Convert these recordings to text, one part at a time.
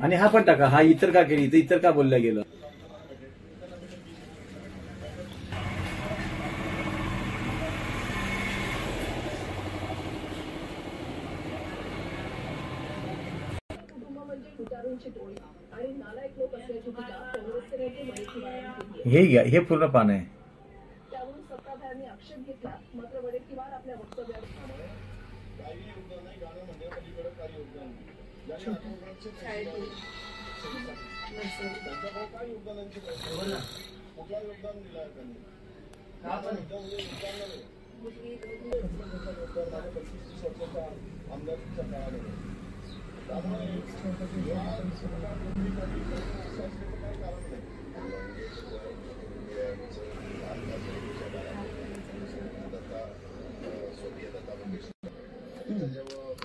आणि हा पण टाका, हा इतर का केली, इतर का बोललं गेलं. हे घ्या, हे पूर्ण पान आहे.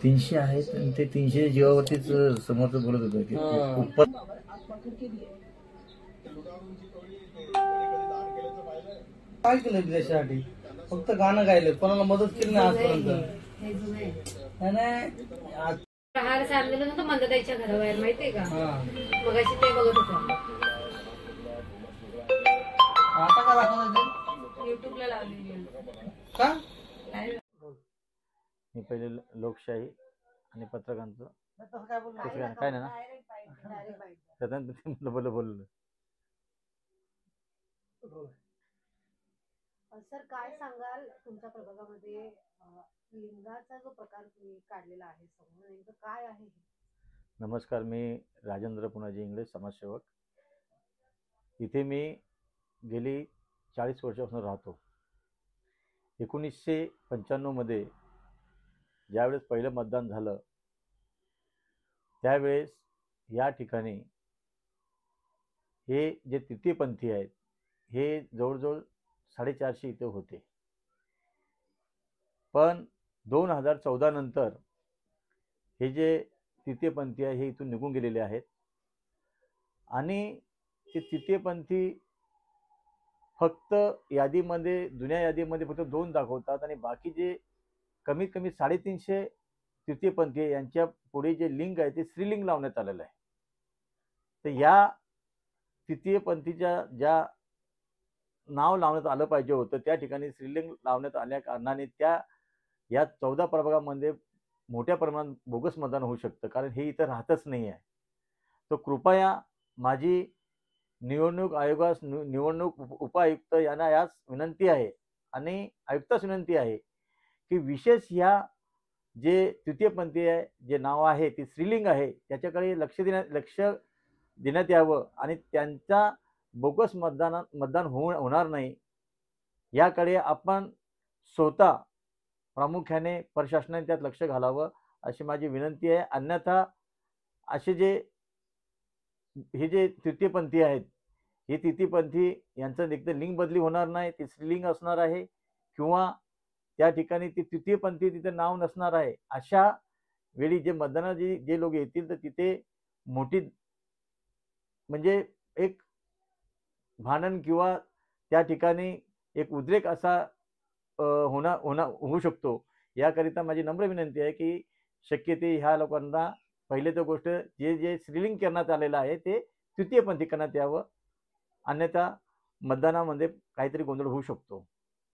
तीनशे आहेत आणि ते 300 जीवावरतीच समोरच बोलत होतं की काय केलं देशासाठी? फक्त गाणं गायलं, कोणाला मदत केली नाही आजपर्यंत. प्रहार आंदोलन होतं मंदाताईच्या घराबाहेर, माहितीये का? मगाशी ते बघत होतो. आता का दाखवलं? युट्यूबला लावलेली का? मी पहिले लोकशाही आणि पत्रकारांचं काय नाही ना बोललो. सर, काय सांगाल तुमच्या प्रभागामध्ये लिंगाचा जो प्रकार तुम्ही काढलेला आहे समोर, नेमकं काय आहे? नमस्कार, मी राजेंद्र पुनाजी इंगळे, समाजसेवक. इथे मी गेली 40 वर्षापासून राहतो. 1995 मध्ये ज्यावेळेस पहिलं मतदान झालं त्यावेळेस या ठिकाणी हे जे तृतीयपंथी आहेत हे जवळजवळ 450 इथे होते. पण 2014 नंतर हे जे तृतीयपंथी आहे हे इथून निघून गेलेले आहेत आणि ते तृतीयपंथी फक्त यादीमध्ये, जुन्या यादीमध्ये फक्त 2 दाखवतात आणि बाकी जे कमीत कमी 350 तृतीयपंथी यांच्या पुढे जे लिंग आहे ते स्त्रीलिंग लावण्यात आलेलं आहे. तर या तृतीयपंथीच्या ज्या नाव लावण्यात आलं पाहिजे होतं त्या ठिकाणी स्त्रीलिंग लावण्यात आल्या कारणाने या 14 प्रभागामध्ये मोठ्या प्रमाणात बोगस मतदान होऊ शकतं, कारण हे इथं राहतच नाही आहे. तर कृपया माझी निवडणूक आयोगास, निवडणूक उपायुक्त यांना याच विनंती आहे आणि आयुक्तास विनंती आहे की विशेष ह्या जे तृतीयपंथी आहे जे नाव आहे ते स्त्रीलिंग आहे त्याच्याकडे लक्ष देण्यात यावं आणि त्यांचा बोगस मतदान होणार नाही याकडे आपण स्वतः प्रामुख्याने प्रशासनाने त्यात लक्ष घालावं अशी माझी विनंती आहे. अन्यथा हे जे तृतीयपंथी आहेत हे तृतीयपंथी यांचं एकतर लिंग बदली होणार नाही, ते स्त्रीलिंग असणार आहे किंवा त्या ठिकाणी ती तृतीयपंथी तिथे नाव नसणार आहे. अशा वेळी जे मतदानाला जे लोक येतील तर तिथे मोठी म्हणजे एक भांडण किंवा त्या ठिकाणी एक उद्रेक असा होऊ शकतो. याकरिता माझी नम्र विनंती आहे की शक्य ते ह्या लोकांना पहिले तर गोष्ट जे स्त्रीलिंग करण्यात आलेलं आहे ते तृतीयपंथी करण्यात यावं, अन्यथा मतदानामध्ये काहीतरी गोंधळ होऊ शकतो.